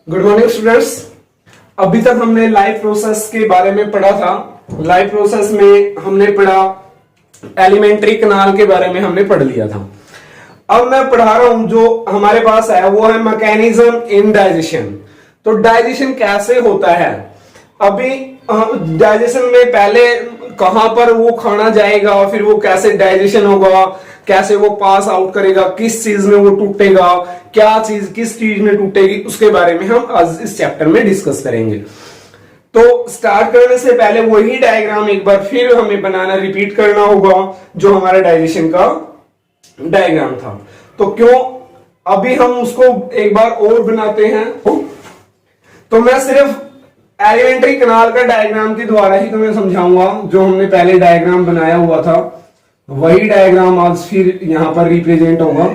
Good morning students. अभी तक हमने लाइफ प्रोसेस के बारे में पढ़ा था। लाइफ प्रोसेस में हमने पढ़ा एलिमेंट्री कनाल के बारे में हमने पढ़ लिया था। अब मैं पढ़ा रहा हूं जो हमारे पास है वो है मैकेनिज्म इन डाइजेशन। तो डाइजेशन कैसे होता है। अभी डाइजेशन में पहले कहां पर वो खाना जाएगा, फिर वो कैसे डाइजेशन होगा, कैसे वो पास आउट करेगा, किस चीज में वो टूटेगा, क्या चीज किस चीज में टूटेगी, उसके बारे में हम आज इस चैप्टर में डिस्कस करेंगे। तो स्टार्ट करने से पहले वही डायग्राम एक बार फिर हमें बनाना रिपीट करना होगा जो हमारा डाइजेशन का डायग्राम था। तो क्यों अभी हम उसको एक बार और बनाते हैं। तो मैं सिर्फ एलिमेंट्री कनाल का डायग्राम के द्वारा ही तुम्हें समझाऊंगा। जो हमने पहले डायग्राम बनाया हुआ था वही डायग्राम आज फिर यहां पर रिप्रेजेंट होगा।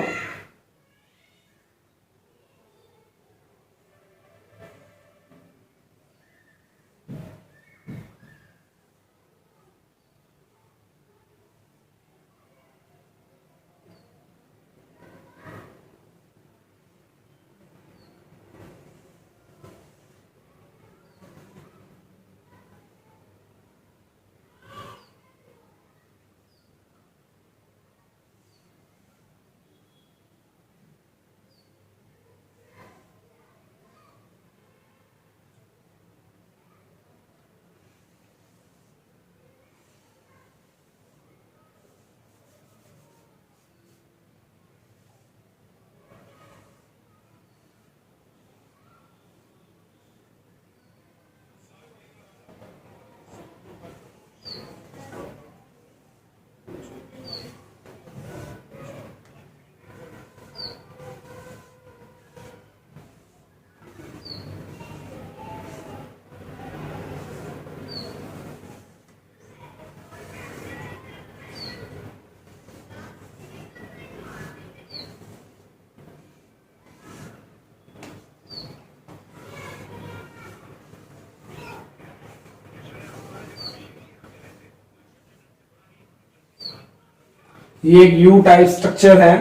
ये एक यू टाइप स्ट्रक्चर है।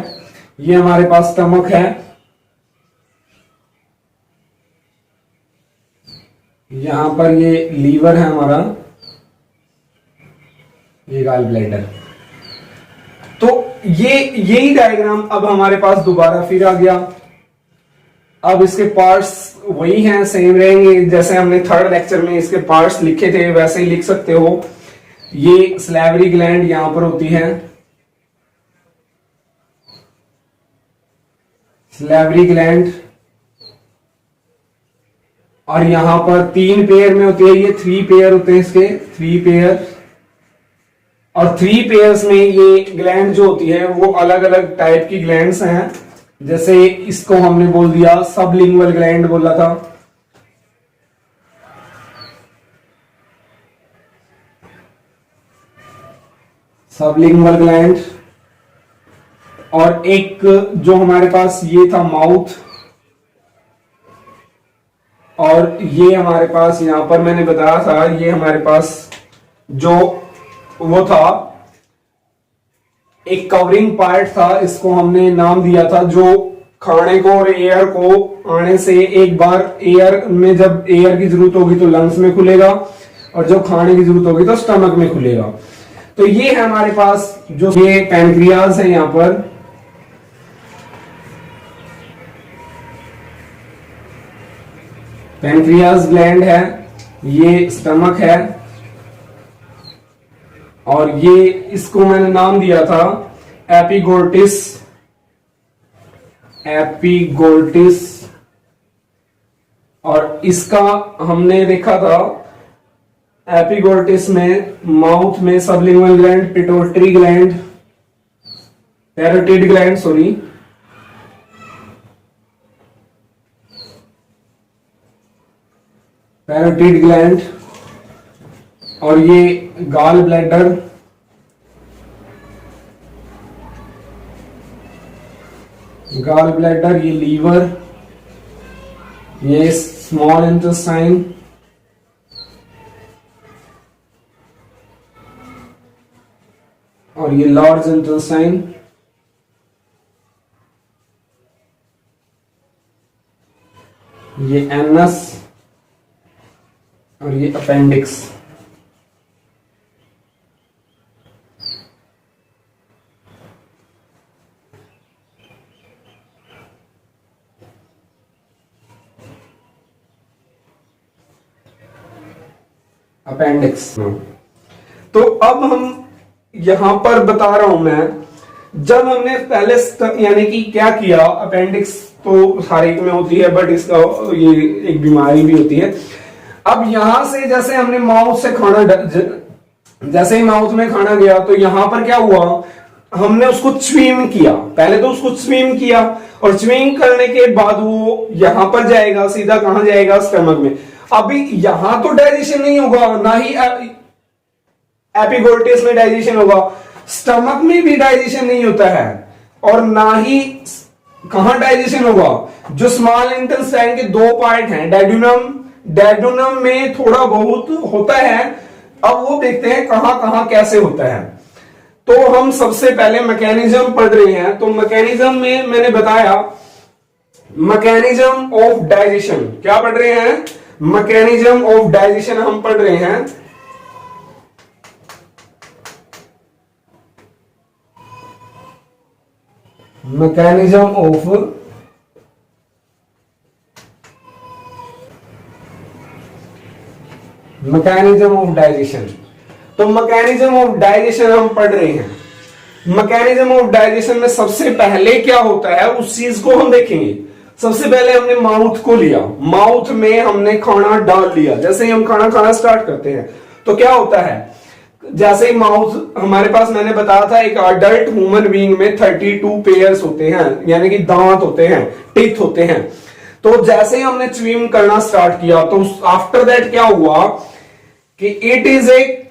ये हमारे पास स्टमक है, यहां पर ये लीवर है हमारा, ये गॉल ब्लैडर। तो ये यही डायग्राम अब हमारे पास दोबारा फिर आ गया। अब इसके पार्ट्स वही हैं, सेम रहेंगे। जैसे हमने थर्ड लेक्चर में इसके पार्ट्स लिखे थे वैसे ही लिख सकते हो। ये सलेवरी ग्लैंड यहां पर होती है, सलेवरी ग्लैंड, और यहां पर 3 पेयर में होती है। ये 3 पेयर होते हैं इसके, 3 पेयर। और 3 पेयर्स में ये ग्लैंड जो होती है वो अलग अलग टाइप की ग्लैंड्स हैं। जैसे इसको हमने बोल दिया सबलिंगुअल ग्लैंड बोला था। Sublingual gland. और एक जो हमारे पास ये था माउथ, और ये हमारे पास यहां पर मैंने बताया था ये हमारे पास जो वो था एक कवरिंग पार्ट था। इसको हमने नाम दिया था जो खाने को और एयर को आने से एक बार एयर में, जब एयर की जरूरत होगी तो लंग्स में खुलेगा और जब खाने की जरूरत होगी तो स्टमक में खुलेगा। तो ये है हमारे पास जो ये पैनक्रियाज है, यहां पर पैनक्रियाज ग्लैंड है, ये स्टमक है, और ये इसको मैंने नाम दिया था एपिगोल्टिस। एपिगोल्टिस। और इसका हमने देखा था एपिगोल्टिस में माउथ में sublingual gland, pituitary gland, parotid gland, sorry, parotid gland, और ये गॉल ब्लैडर, गॉल ब्लैडर, ये लीवर, ये स्मॉल इंटेस्टाइन, और ये लार्ज इंटेस्टाइन। ये एनस और ये अपेंडिक्स। अपेंडिक्स। तो अब हम यहां पर बता रहा हूं मैं, जब हमने पहले यानी कि क्या किया, अपेंडिक्स तो हर एक में होती है बट इसका ये एक बीमारी भी होती है। अब यहां से जैसे हमने माउथ से खाना, जैसे ही माउथ में खाना गया तो यहां पर क्या हुआ, हमने उसको च्वीम किया, पहले तो उसको च्वीम किया और च्वीम करने के बाद वो यहां पर जाएगा, सीधा कहां जाएगा, स्टमक में। अभी यहां तो डाइजेशन नहीं होगा, ना ही एपिग्लोटिस में डाइजेशन होगा, स्टमक में भी डाइजेशन नहीं होता है, और ना ही कहां डाइजेशन होगा, जो स्मॉल इंटेस्टाइन के दो पार्ट हैं, डेडुनम, डेडुनम में थोड़ा बहुत होता है। अब वो देखते हैं कहां कहां कैसे होता है। तो हम सबसे पहले मैकेनिज्म पढ़ रहे हैं। तो मैकेनिज्म में मैंने बताया, मैकेनिज्म ऑफ डाइजेशन, क्या पढ़ रहे हैं, मैकेनिज्म ऑफ डाइजेशन हम पढ़ रहे हैं। Mechanism of digestion. तो मैकेनिज्म ऑफ डाइजेशन हम पढ़ रहे हैं। मैकेनिज्म ऑफ डाइजेशन में सबसे पहले क्या होता है उस चीज को हम देखेंगे। सबसे पहले हमने माउथ को लिया, माउथ में हमने खाना डाल लिया। जैसे ही हम खाना खाना स्टार्ट करते हैं तो क्या होता है, जैसे ही माउथ हमारे पास, मैंने बताया था एक अडल्ट ह्यूमन बीइंग में 32 पेयर्स होते हैं, यानी कि दांत होते हैं, टीथ होते हैं। तो जैसे ही हमने च्यूइंग करना स्टार्ट किया तो आफ्टर दैट क्या हुआ कि इट इज ए,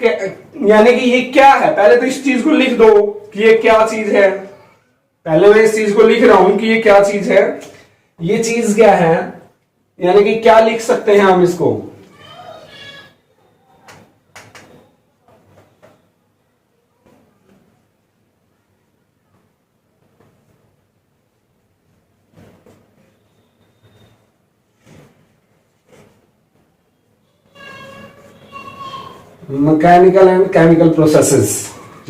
यानी कि ये क्या है, पहले तो इस चीज को लिख दो कि ये क्या चीज है। पहले मैं इस चीज को लिख रहा हूं कि ये क्या चीज है, ये चीज क्या है, यानी कि क्या लिख सकते हैं हम इसको, मैकेनिकल एंड केमिकल प्रोसेसेस।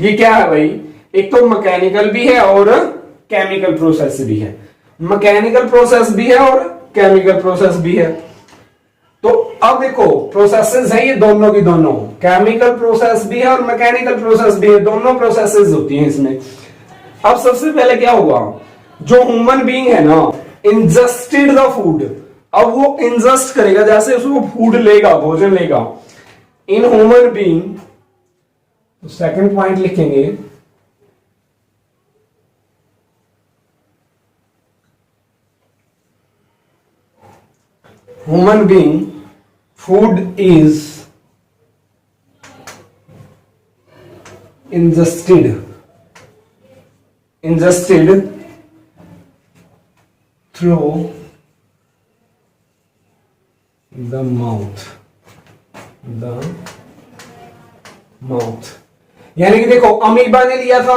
ये क्या है भाई, एक तो मैकेनिकल भी है और केमिकल प्रोसेस भी है, मैकेनिकल प्रोसेस भी है और केमिकल प्रोसेस भी है। तो अब देखो प्रोसेसेस है ये दोनों की दोनों, केमिकल प्रोसेस भी है और मैकेनिकल प्रोसेस भी है, दोनों प्रोसेसेस होती हैं इसमें। अब सबसे पहले क्या हुआ, जो ह्यूमन बीइंग है ना, इंजस्टेड द फूड, अब वो इंजस्ट करेगा, जैसे उसको फूड लेगा, भोजन लेगा in human being. Second point लिखेंगे, human being food is ingested through the mouth, यानी कि देखो अमीबा ने लिया था,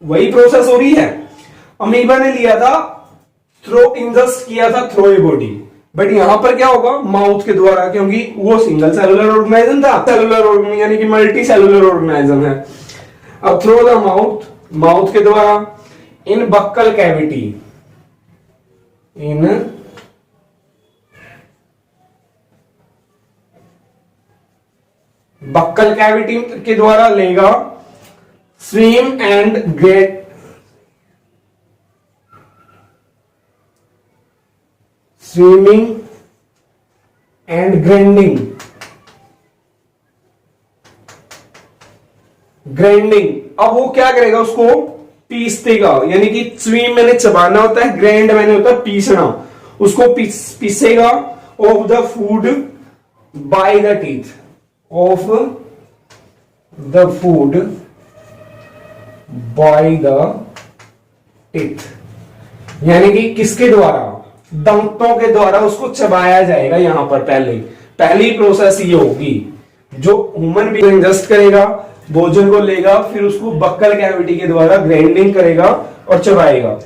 वही प्रोसेस हो रही है, अमीबा ने लिया था, थ्रो इंजस्ट किया था थ्रो ए बॉडी, बट यहां पर क्या होगा, माउथ के द्वारा, क्योंकि वो सिंगल सेलुलर ऑर्गेनाइज्म था, सेलुलर ऑर्गेनिज्म यानी कि मल्टी सेलुलर ऑर्गेनाइज्म है। अब थ्रो द माउथ, माउथ के द्वारा, in buccal cavity, in buccal cavity के द्वारा लेगा, swim and get, swimming and grinding, अब वो क्या करेगा, उसको पीस देगा, यानी कि स्विम मैंने चबाना होता है, ग्राइंड मैंने होता है पीसना, उसको पीसेगा of the food by the teeth, of the food by the teeth, यानी कि किसके द्वारा, दांतों के द्वारा उसको चबाया जाएगा। यहां पर पहली प्रोसेस ये होगी, जो ह्यूमन बीइंग इंजेस्ट करेगा, भोजन को लेगा, फिर उसको बक्कल कैविटी के द्वारा ग्राइंडिंग करेगा और चबाएगा।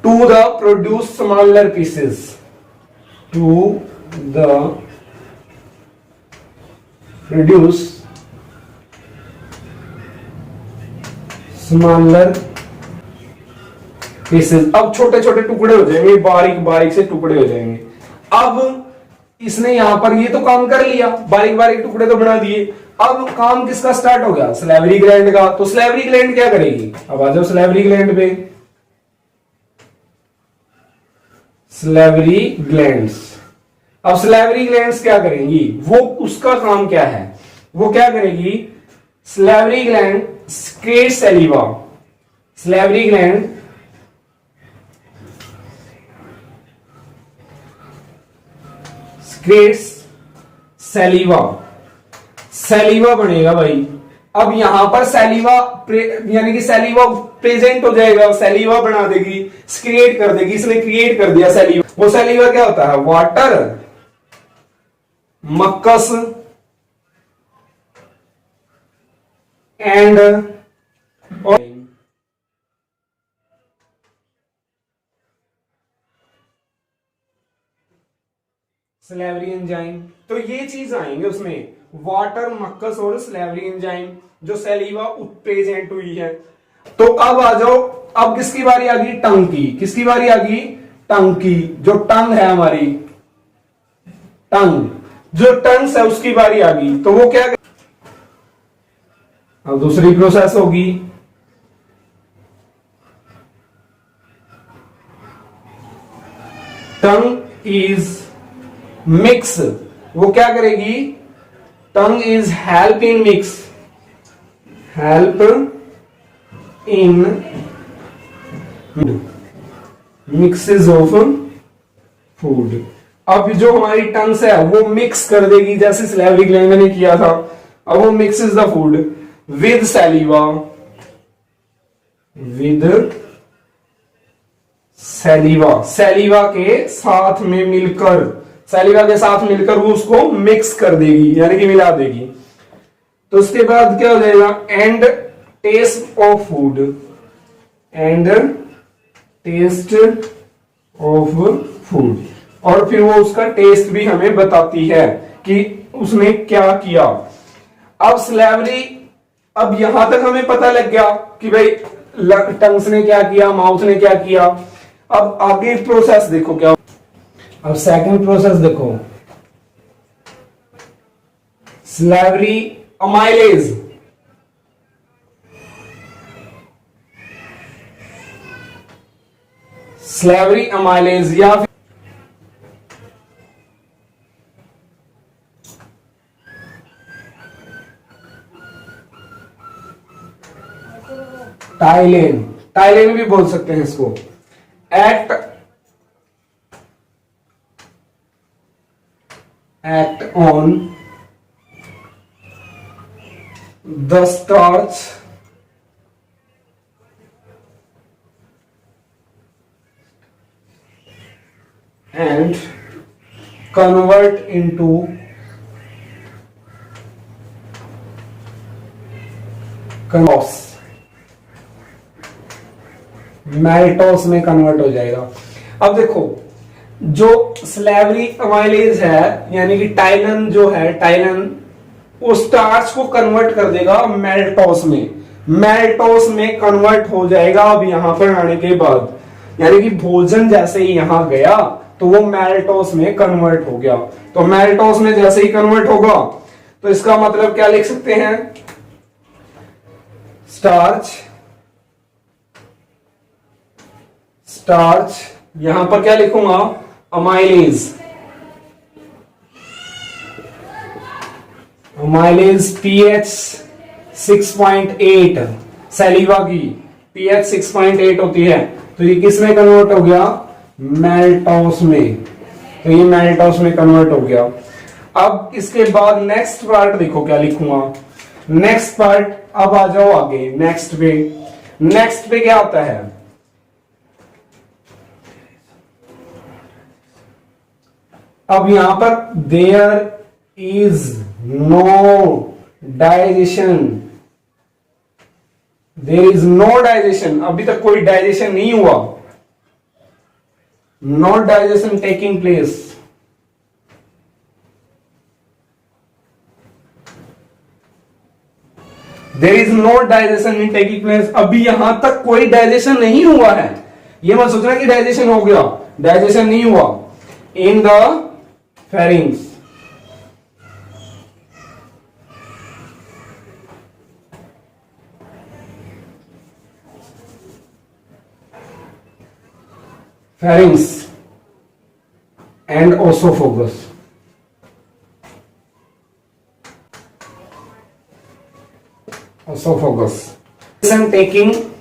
To the produce smaller pieces, to the produce smaller pieces. अब छोटे छोटे टुकड़े हो जाएंगे, बारीक बारीक से टुकड़े हो जाएंगे। अब इसने यहां पर ये तो काम कर लिया, बारीक बारीक टुकड़े तो बना दिए। अब काम किसका स्टार्ट हो गया? सलेवरी ग्लैंड का। तो सलेवरी ग्लैंड क्या करेगी? अब आ जाओ सलेवरी ग्लैंड पे। सलेवरी ग्लैंड्स, अब सलेवरी ग्लैंड्स क्या करेंगी? वो उसका काम क्या है? वो क्या करेगी? Salivary gland create saliva. Salivary gland creates saliva. Saliva बनेगा भाई। अब यहां पर सैलिवा यानी कि सैलिवा प्रेजेंट हो जाएगा, सैलिवा बना देगी, क्रिएट कर देगी। इसने क्रिएट कर दिया सैलिवा। वो सैलिवा क्या होता है? Water, mucus and salivary enzyme. तो ये चीज आएंगे उसमें, वाटर, मक्कस और सलेवरी एंजाइम, जो सैलिवा प्रेजेंट हुई है। तो अब आ जाओ, अब किसकी बारी आ गई? टंग की। किसकी बारी आ गई? टंग की। जो टंग है हमारी, टंग, जो टंग है उसकी बारी आ गई। तो वो क्या, अब दूसरी प्रोसेस होगी। Tongue is mix. वो क्या करेगी? Tongue is help in mix, help in mixes of food. अब जो हमारी टंग्स है वो मिक्स कर देगी, जैसे सलेवरी ग्लैंड ने किया था। अब वो mixes the food with saliva, with saliva, saliva के साथ में मिलकर, सैलिवा के साथ मिलकर वो उसको मिक्स कर देगी, यानी कि मिला देगी। तो उसके बाद क्या हो जाएगा? And taste of food, and taste of food. और फिर वो उसका टेस्ट भी हमें बताती है कि उसने क्या किया। अब सलेवरी, अब यहां तक हमें पता लग गया कि भाई टंग्स ने क्या किया, माउथ ने क्या किया। अब आगे प्रोसेस देखो क्या। अब सेकंड प्रोसेस देखो, सलेवरी अमाइलेज। सलेवरी अमाइलेज या फिर टाइलेन, टाइलेन भी बोल सकते हैं इसको। Act on the starch and convert into maltose, मैल्टोस में कन्वर्ट हो जाएगा। अब देखो, जो सलेवरी अमाइलेज है यानी कि टाइलन जो है, टाइलन वो स्टार्च को कन्वर्ट कर देगा मेल्टोस में, मेल्टोस में कन्वर्ट हो जाएगा। अब यहां पर आने के बाद यानी कि भोजन जैसे ही यहां गया तो वो मेल्टोस में कन्वर्ट हो गया। तो मेल्टोस में जैसे ही कन्वर्ट होगा तो इसका मतलब क्या लिख सकते हैं? स्टार्च, स्टार्च, यहां पर क्या लिखूंगा? अमाइलेज, अमाइलेज पीएच 6.8, सैलिवा की पीएच 6.8 होती है। तो ये किस में कन्वर्ट हो गया? मेल्टोस में। तो ये मेल्टोस में कन्वर्ट हो गया। अब इसके बाद नेक्स्ट पार्ट देखो क्या लिखूंगा। नेक्स्ट पार्ट, अब आ जाओ आगे नेक्स्ट पे। नेक्स्ट पे क्या होता है? अब यहां पर there is no digestion, there is no digestion, अभी तक कोई डाइजेशन नहीं हुआ। not digestion taking place, there is no digestion in taking place, अभी यहां तक कोई डाइजेशन नहीं हुआ है, ये मत सोचना कि डाइजेशन हो गया, डाइजेशन नहीं हुआ in the pharynx, pharynx and esophagus. Esophagus. Taking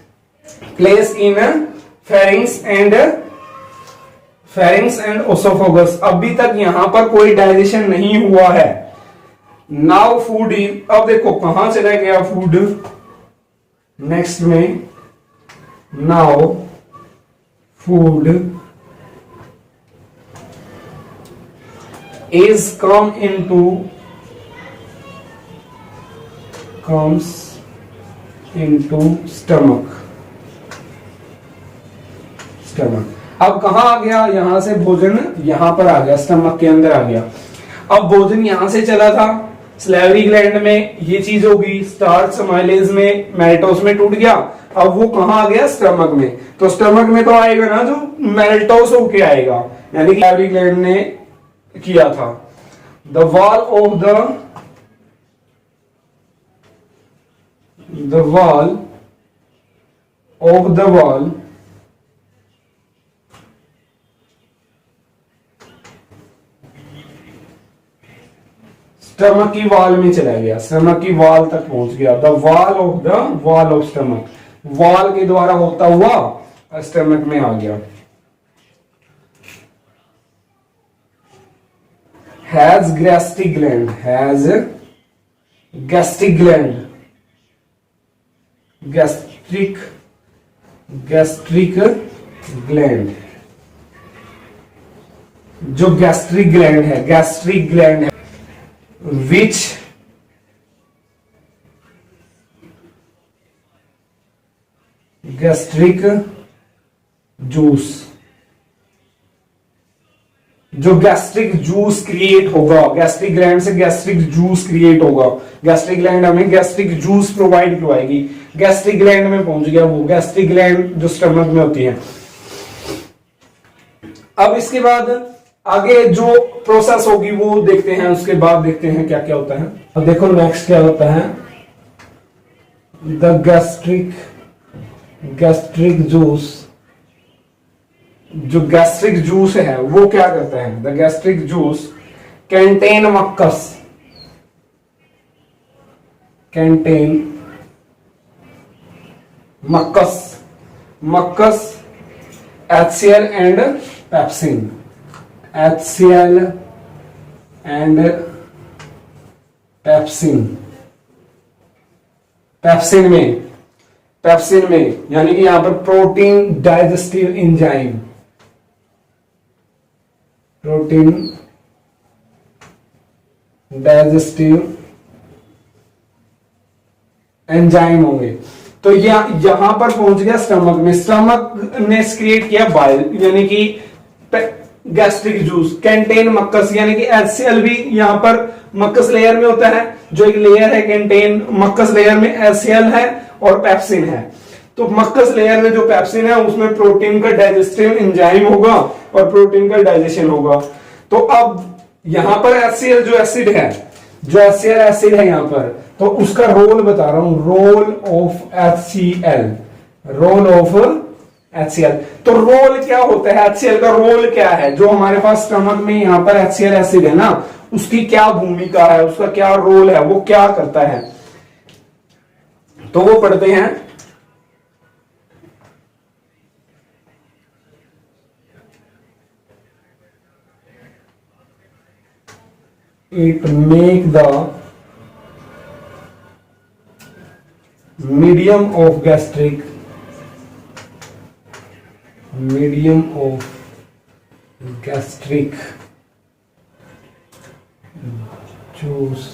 place in pharynx and esophagus. अभी तक यहां पर कोई डाइजेशन नहीं हुआ है. नाउ फूड, अब देखो कहां चला गया फूड, नेक्स्ट में now food is comes into stomach. अब कहां आ गया, यहां से भोजन यहां पर आ गया, स्टमक के अंदर आ गया. अब भोजन यहां से चला था स्लेवरी ग्लैंड में, ये चीज होगी, स्टार्च माइलेज में, मेल्टोस में टूट गया, अब वो कहां आ गया, स्टमक में. तो स्टमक में तो आएगा ना जो मेल्टोस होके आएगा, यानी कि स्लेवरी ग्लैंड ने किया था. The wall of the wall stomach की वॉल में चला गया, स्टमक की वॉल तक पहुंच गया. The wall of stomach, wall के द्वारा होता हुआ स्टमक में आ गया. Has gastric gland, gastric gland, जो गैस्ट्रिक ग्लैंड है which गैस्ट्रिक जूस, जो गैस्ट्रिक जूस क्रिएट होगा, गैस्ट्रिक ग्लैंड से गैस्ट्रिक जूस क्रिएट होगा, गैस्ट्रिक ग्लैंड हमें गैस्ट्रिक जूस प्रोवाइड करवाएगी. गैस्ट्रिक ग्लैंड में पहुंच गया वो, गैस्ट्रिक ग्लैंड जो स्टमक में होती है. अब इसके बाद आगे जो प्रोसेस होगी वो देखते हैं, उसके बाद देखते हैं क्या क्या होता है. अब देखो नेक्स्ट क्या होता है, द गैस्ट्रिक जूस, जो गैस्ट्रिक जूस है वो क्या करता है, the gastric juice contain mucus HCl and pepsin, HCl and pepsin में यानी कि यहां पर प्रोटीन डाइजेस्टिव एंजाइम होंगे. तो यहां पर पहुंच गया स्टमक में, स्टमक ने क्रिएट किया बाइल, यानी कि गैस्ट्रिक जूस कंटेन मक्कस, यानी कि HCl भी यहां पर मक्कस लेयर में होता है, जो एक लेयर है कंटेन, मक्कस लेयर में HCl है और पेप्सिन है. तो मक्कस लेयर में जो पेप्सिन है उसमें प्रोटीन का डाइजेस्टिव एंजाइम होगा और प्रोटीन का डाइजेशन होगा. तो अब यहां पर HCl जो एसिड है, जो HCl एसिड है यहां पर, तो उसका रोल बता रहा हूं, रोल ऑफ HCl. तो रोल क्या होता है, HCl का रोल क्या है, जो हमारे पास स्टमक में यहां पर HCl एसिड है ना, उसकी क्या भूमिका है, उसका क्या रोल है, वो क्या करता है, तो वो पढ़ते हैं. It make the medium of gastric juice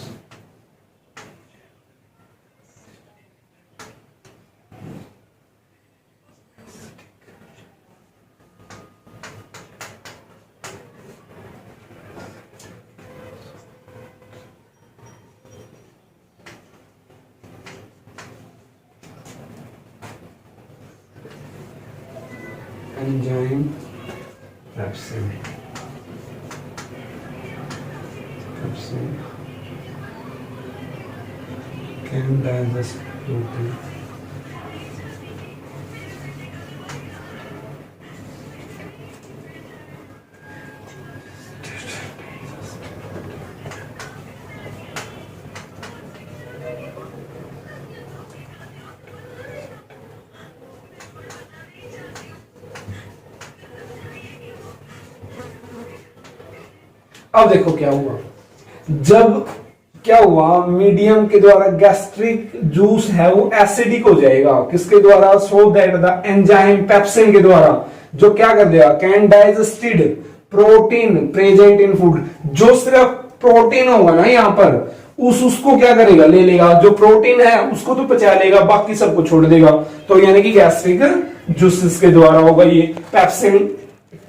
enzyme pepsin can digest protein. अब देखो क्या हुआ, जब क्या हुआ मीडियम के द्वारा गैस्ट्रिक जूस है वो एसिडिक हो जाएगा, किसके द्वारा, so that the enzyme pepsin के द्वारा, जो क्या कर देगा, can digested protein present in food, जो सिर्फ प्रोटीन होगा ना यहाँ पर उसको क्या करेगा, ले लेगा, जो प्रोटीन है उसको तो पचा लेगा, बाकी सबको छोड़ देगा। तो यानी कि गैस्ट्रिक जूसेस के द्वारा होगा ये pepsin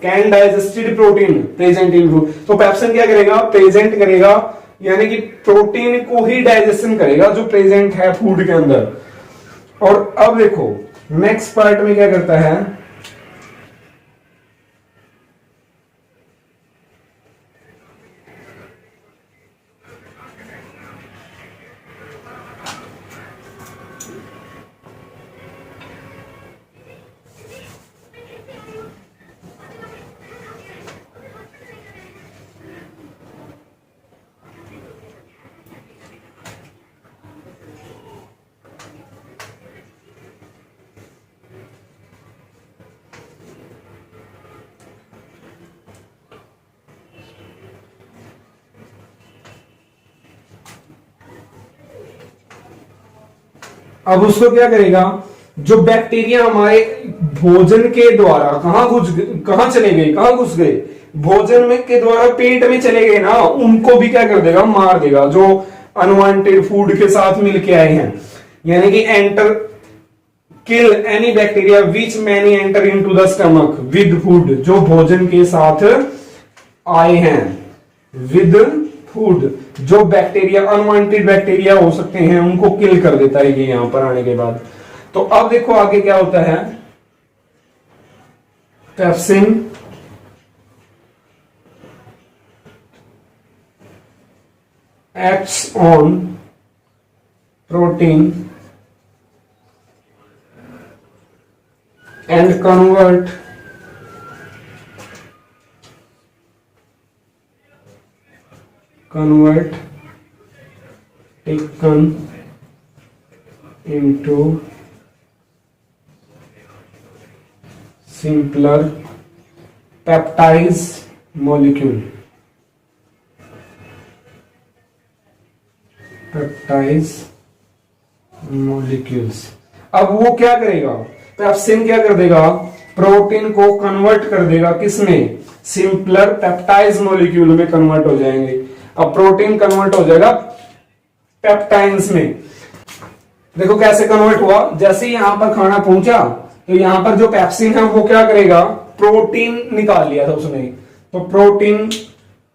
can digested protein present in food. तो पेप्सिन क्या करेगा, प्रेजेंट करेगा, यानी कि प्रोटीन को ही डाइजेशन करेगा जो प्रेजेंट है फूड के अंदर। और अब देखो नेक्स्ट पार्ट में क्या करता है, अब उसको क्या करेगा, जो बैक्टीरिया हमारे भोजन के द्वारा कहां चले गए, कहां घुस गए, भोजन में के द्वारा पेट में चले गए ना, उनको भी क्या कर देगा, मार देगा, जो अनवांटेड फूड के साथ मिलके आए हैं। यानी कि enter kill any bacteria which many enter into the stomach with food, जो भोजन के साथ आए हैं विद फूड, जो बैक्टीरिया अनवांटेड बैक्टीरिया हो सकते हैं उनको किल कर देता है ये यहां पर आने के बाद। तो अब देखो आगे क्या होता है, pepsin acts on protein and convert taken into simpler peptides molecule, peptides molecules. अब वो क्या करेगा, पेप्सिन क्या कर देगा, प्रोटीन को कन्वर्ट कर देगा, किसमें, सिंपलर पेप्टाइड्स मॉलिक्यूल में कन्वर्ट हो जाएंगे। अब प्रोटीन कन्वर्ट हो जाएगा पेप्टाइड्स में। देखो कैसे कन्वर्ट हुआ, जैसे ही यहां पर खाना पहुंचा तो यहां पर जो पेप्सिन है वो क्या करेगा, प्रोटीन निकाल लिया था उसने, तो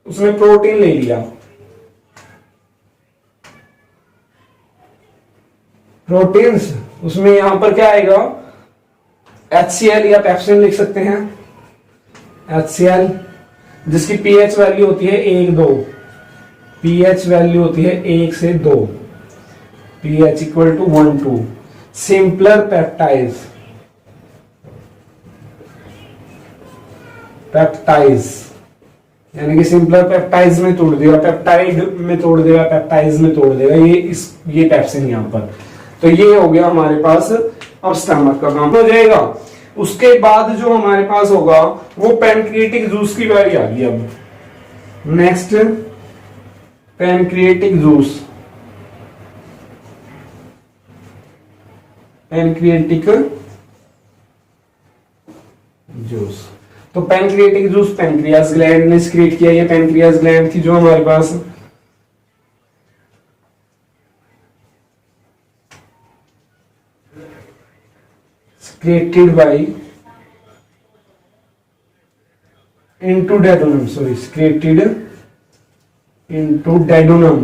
उसने प्रोटीन ले लिया, प्रोटीन्स, उसमें यहां पर क्या आएगा, HCl या पेप्सिन लिख सकते हैं, HCl, जिसकी पीएच वैल्यू होती है 1-2, पीएच वैल्यू होती है 1 से 2, pH equal to 1-2, simpler peptides यानी कि सिंपलर पेप्टाइड्स में तोड़ देगा, पेप्टाइड में तोड़ देगा, पेप्टाइड्स में तोड़ देगा, ये पेप्सिन यहां पर। तो ये हो गया हमारे पास, अब स्टमक का काम हो जाएगा। उसके बाद जो हमारे पास होगा वो पैनक्रिएटिक जूस की बारी आ गई। अब next pancreatic juice, pancreatic juice. तो पैनक्रिएटिक जूस पैनक्रियास ग्लैंड ने सीक्रेट किया, ये पैनक्रियास ग्लैंड थी जो हमारे पास secreted by into duodenum, secreted into duodenum,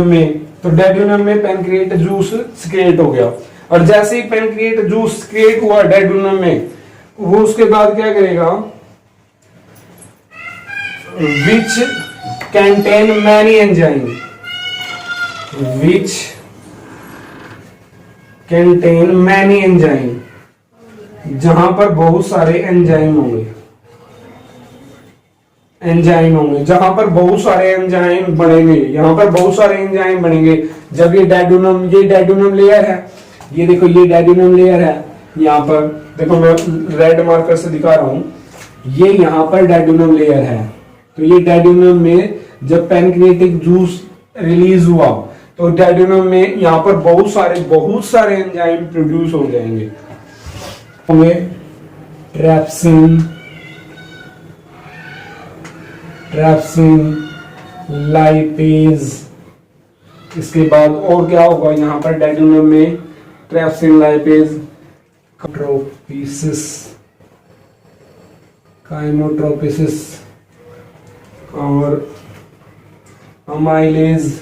में, तो duodenum में पैनक्रिएट जूस सिक्रेट हो गया। और जैसे ही पेनक्रिएट जूस क्रिएट हुआ डेडुनम में, वो उसके बाद क्या करेगा, which contain many enzyme, which contain many enzyme, जहां पर बहुत सारे एंजाइम होंगे, जहां पर बहुत सारे एंजाइम बनेंगे, यहां पर बहुत सारे एंजाइम बनेंगे। जब ये डेडुनम लेयर है, ये देखो ये डेडुनम लेयर है, यहां पर देखो मैं रेड मार्कर से दिखा रहा हूं, ये यहां पर डेडुनम लेयर है। तो ये डेडुनम में जब पैनक्रिएटिक जूस रिलीज हुआ तो डेडुनम में यहां पर बहुत सारे एंजाइम प्रोड्यूस हो जाएंगे, होंगे ट्रैप्सिन, लाइपेज। इसके बाद और क्या होगा यहाँ पर डेडुनम में, ट्रैप्सिन, लाइपेज, काइमोट्रोपिसिस और अमाइलेज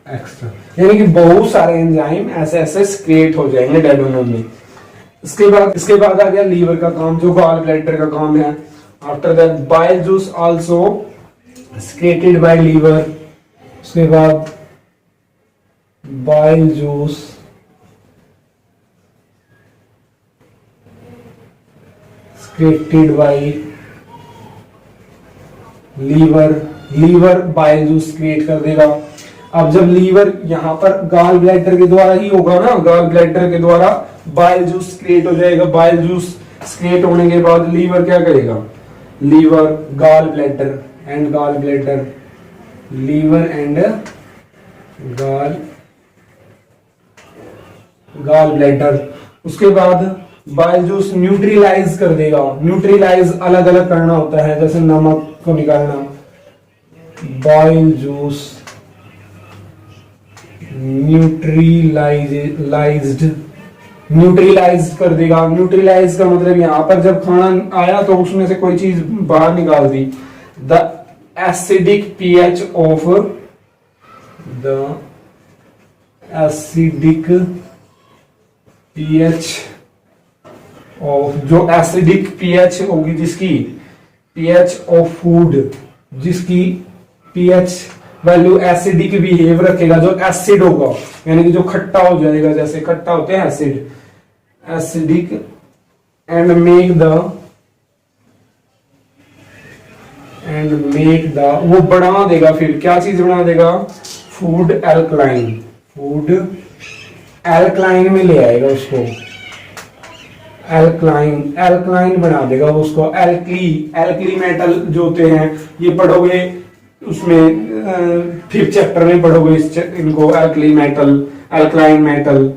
एक्स्ट्रा, यानी कि बहुत सारे एंजाइम ऐसे क्रिएट हो जाएंगे डेडुनम में। इसके बाद आ गया लीवर का काम, जो गॉल ब्लैडर का काम है। After that bile juice also secreted by liver. उसके बाद bile juice secreted by liver bile juice create कर देगा। अब जब लीवर यहाँ पर गॉल ब्लैडर के द्वारा ही होगा ना, गॉल ब्लैडर के द्वारा बाइल जूस क्रिएट हो जाएगा। बाइल जूस क्रिएट होने के बाद लीवर क्या करेगा, liver gall bladder and liver and gall bladder. उसके बाद बाइल जूस न्यूट्रीलाइज कर देगा। न्यूट्रीलाइज अलग अलग करना होता है, जैसे नमक को निकालना, बाइल जूस न्यूट्रीलाइज कर देगा। न्यूट्रीलाइज का मतलब यहां पर जब खाना आया तो उसमें से कोई चीज बाहर निकाल दी। द एसिडिक पीएच ऑफ जो एसिडिक पीएच होगी, जिसकी पीएच ऑफ फूड, जिसकी पीएच वैल्यू एसिडिक बिहेव रखेगा, जो एसिड होगा यानी कि जो खट्टा हो जाएगा, जैसे खट्टा होते हैं एसिडिक एंड मेक द वो बना देगा। फिर क्या चीज बना देगा, फूड एल्कलाइन में ले आएगा उसको, एल्कलाइन बना देगा उसको। एल्कली मेटल जो होते हैं, ये पढ़ोगे उसमें 5th चैप्टर में पढ़ोगे इनको, alkaline metal,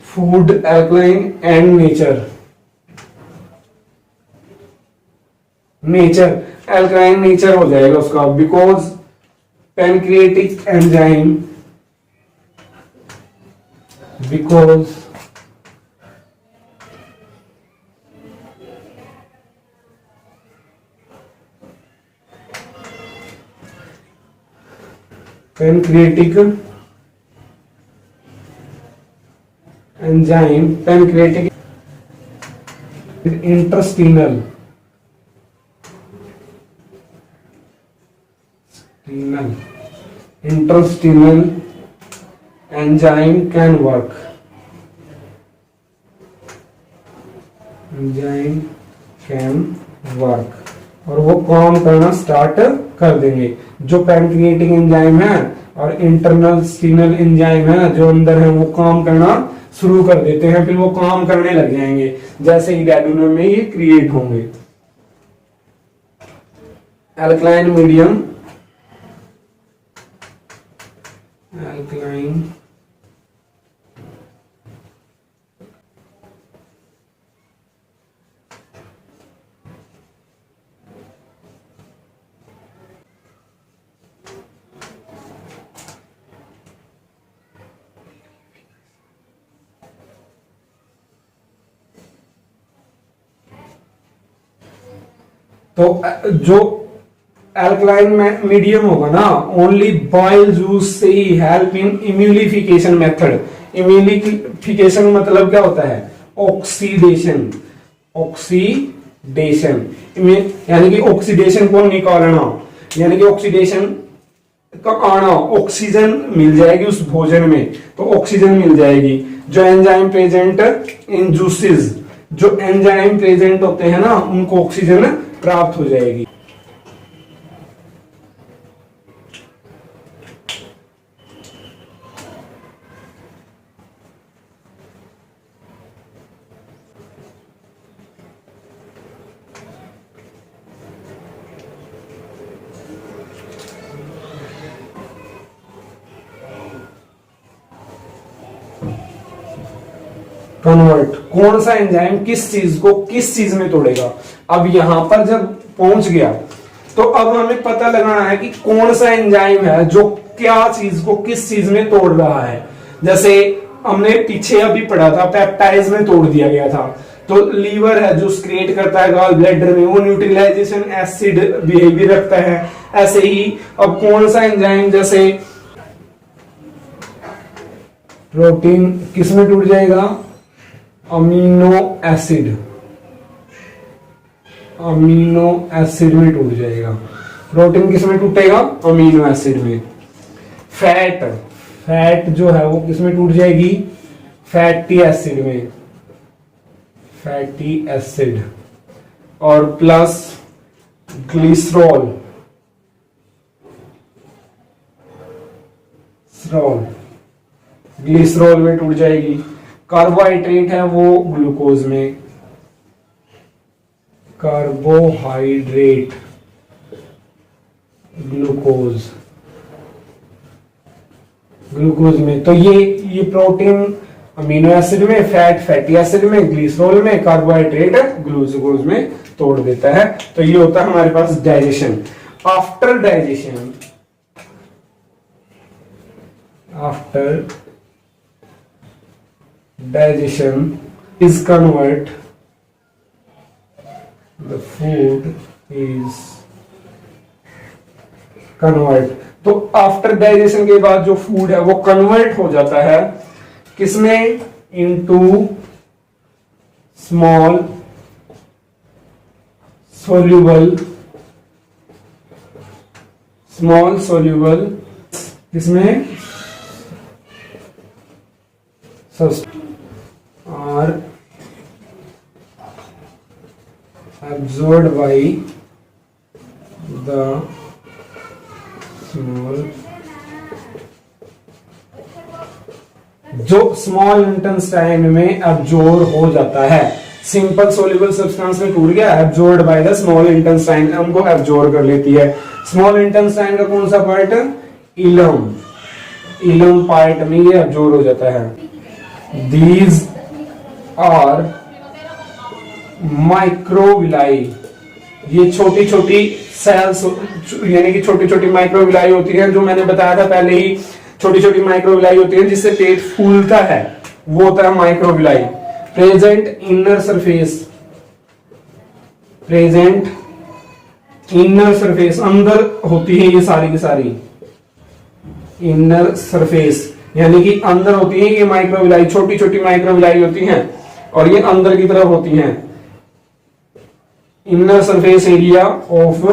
food alkaline and nature alkaline nature हो जाएगा उसका, because pancreatic enzyme pancreatic intestinal enzyme can work, और वो काम करना स्टार्ट कर देंगे। जो पैनक्रिएटिक एंजाइम है और इंटरनल स्टीनल एंजाइम है जो अंदर है, वो काम करना शुरू कर देते हैं, फिर वो काम करने लग जाएंगे जैसे ही डेडुनम में ये क्रिएट होंगे। एल्कलाइन मीडियम, तो जो एल्कलाइन मीडियम होगा ना, ओनली बॉयल जूस से ही हेल्प इन इम्यूलिफिकेशन मेथड। इम्यूलिफिकेशन मतलब क्या होता है? ऑक्सीडेशन। ऑक्सीडेशन यानी कि ऑक्सीडेशन को निकालना, यानी कि ऑक्सीडेशन का आना, ऑक्सीजन मिल जाएगी उस भोजन में, तो ऑक्सीजन मिल जाएगी। जो एंजाइम प्रेजेंट इन जूसेस, जो एंजाइम प्रेजेंट होते हैं ना, उनको ऑक्सीजन प्राप्त हो जाएगी। कन्वर्ट, कौन सा एंजाइम किस चीज को किस चीज में तोड़ेगा। अब यहां पर जब पहुंच गया तो अब हमें पता लगाना है कि कौन सा एंजाइम है जो क्या चीज को किस चीज में तोड़ रहा है। जैसे हमने पीछे अभी पढ़ा था, पेप्टाइड्स में तोड़ दिया गया था, तो लीवर है जो क्रिएट करता है गॉल ब्लैडर में, वो न्यूट्रलाइजेशन एसिड बिहेवियर रखता है। ऐसे ही अब कौन सा एंजाइम, जैसे प्रोटीन किस में टूट जाएगा? अमीनो एसिड, अमीनो एसिड में टूट जाएगा। प्रोटीन किस में टूटेगा? अमीनो एसिड में। फैट, फैट जो है वो किस में टूट जाएगी? फैटी एसिड में, फैटी एसिड। और प्लस ग्लिसरॉल, ग्लिसरॉल में टूट जाएगी। कार्बोहाइड्रेट है वो ग्लूकोज में, कार्बोहाइड्रेट ग्लूकोज, ग्लूकोज में। तो ये प्रोटीन अमीनो एसिड में, फैट फैटी एसिड में, ग्लिसरॉल में, कार्बोहाइड्रेट ग्लूकोज में तोड़ देता है। तो ये होता है हमारे पास digestion. After digestion, after digestion is convert, the food is convert। तो आफ्टर डाइजेशन के बाद जो फूड है वो कन्वर्ट हो जाता है किसमें? Into small soluble, small soluble किसमें? are absorbed by the small, जो स्मॉल इंटेस्टाइन में एब्जॉर्ब हो जाता है। सिंपल सोल्यूबल सब्सटेंस में टूट गया, absorbed by the small intestine, उनको एब्जॉर्ब कर लेती है। स्मॉल इंटेस्टाइन का कौन सा पार्ट? इलम, इलम पार्ट में ये एब्जॉर्ब हो जाता है। These are माइक्रोविलाई, ये छोटी छोटी सेल्स यानी कि छोटी छोटी माइक्रोविलाई होती है, जो मैंने बताया था पहले ही, छोटी छोटी माइक्रोविलाई होती है जिससे पेट फूलता है, वो होता है microvilli. Present inner surface, present inner surface, अंदर होती है ये सारी की सारी। इनर सरफेस यानी कि अंदर होती है ये माइक्रोविलाई, छोटी छोटी माइक्रोविलाई होती हैं और ये अंदर की तरफ होती हैं। Inner surface area of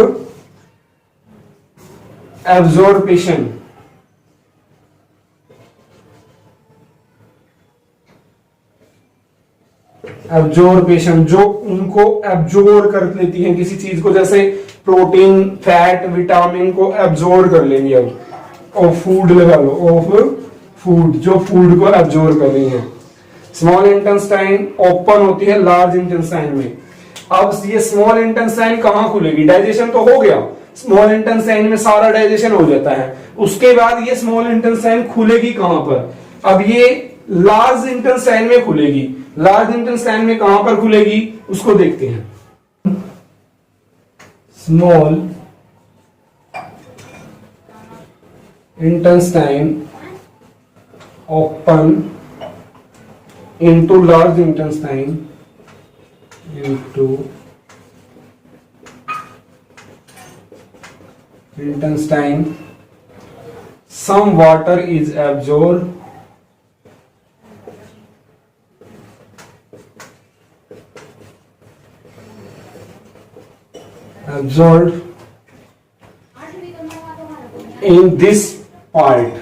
absorption, absorption जो उनको एब्जॉर्ब कर लेती हैं किसी चीज को, जैसे प्रोटीन फैट विटामिन को एब्जॉर्ब कर लेंगे। अब और फूड लगा लो, ऑफ फूड, जो फूड को एब्जॉर्ब कर रही है। स्मॉल इंटेस्टाइन ओपन होती है लार्ज इंटेस्टाइन में। अब ये स्मॉल इंटेस्टाइन कहां खुलेगी? डाइजेशन तो हो गया, स्मॉल इंटेस्टाइन में सारा डाइजेशन हो जाता है, उसके बाद ये स्मॉल इंटेस्टाइन खुलेगी कहां पर? अब ये लार्ज इंटेस्टाइन में खुलेगी। लार्ज इंटेस्टाइन में कहां पर खुलेगी उसको देखते हैं। Small intestine open into large intestine into intestine, some water is absorbed in this part,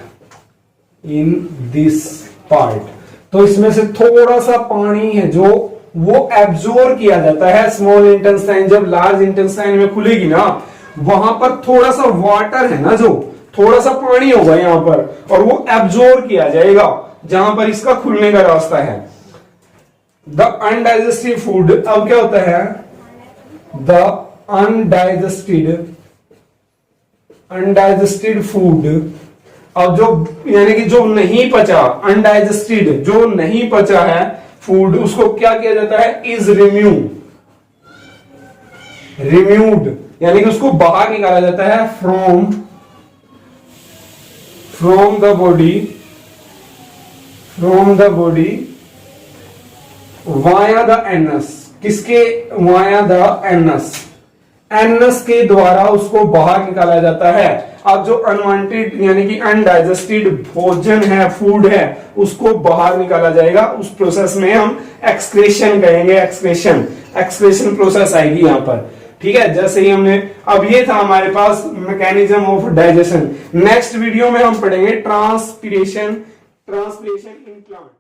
तो इसमें से थोड़ा सा पानी है जो वो एब्जॉर्ब किया जाता है स्मॉल इंटेस्टाइन। जब लार्ज इंटेस्टाइन में खुलेगी ना, वहां पर थोड़ा सा वाटर है ना, जो थोड़ा सा पानी होगा यहां पर, और वो एब्जॉर्ब किया जाएगा जहां पर इसका खुलने का रास्ता है। द अनडाइजेस्टेड फूड, अब क्या होता है, द अनडाइजेस्टेड फूड, अब जो यानी कि जो नहीं पचा, अनडाइजेस्टेड जो नहीं पचा है फूड, उसको क्या किया जाता है, इज रिम्यूड, यानी कि उसको बाहर निकाला जाता है from the body via the anus, किसके, वाया द एनस के द्वारा उसको बाहर निकाला जाता है। अब जो अनवांटेड यानी कि अनडाइजेस्टेड भोजन है, फूड है, उसको बाहर निकाला जाएगा। उस प्रोसेस में हम एक्सक्रेशन कहेंगे, एक्सक्रेशन प्रोसेस आएगी यहां पर, ठीक है। जैसे ही हमने, अब ये था हमारे पास mechanism of digestion. Next video में हम पढ़ेंगे ट्रांसपीरेशन इन प्लांट।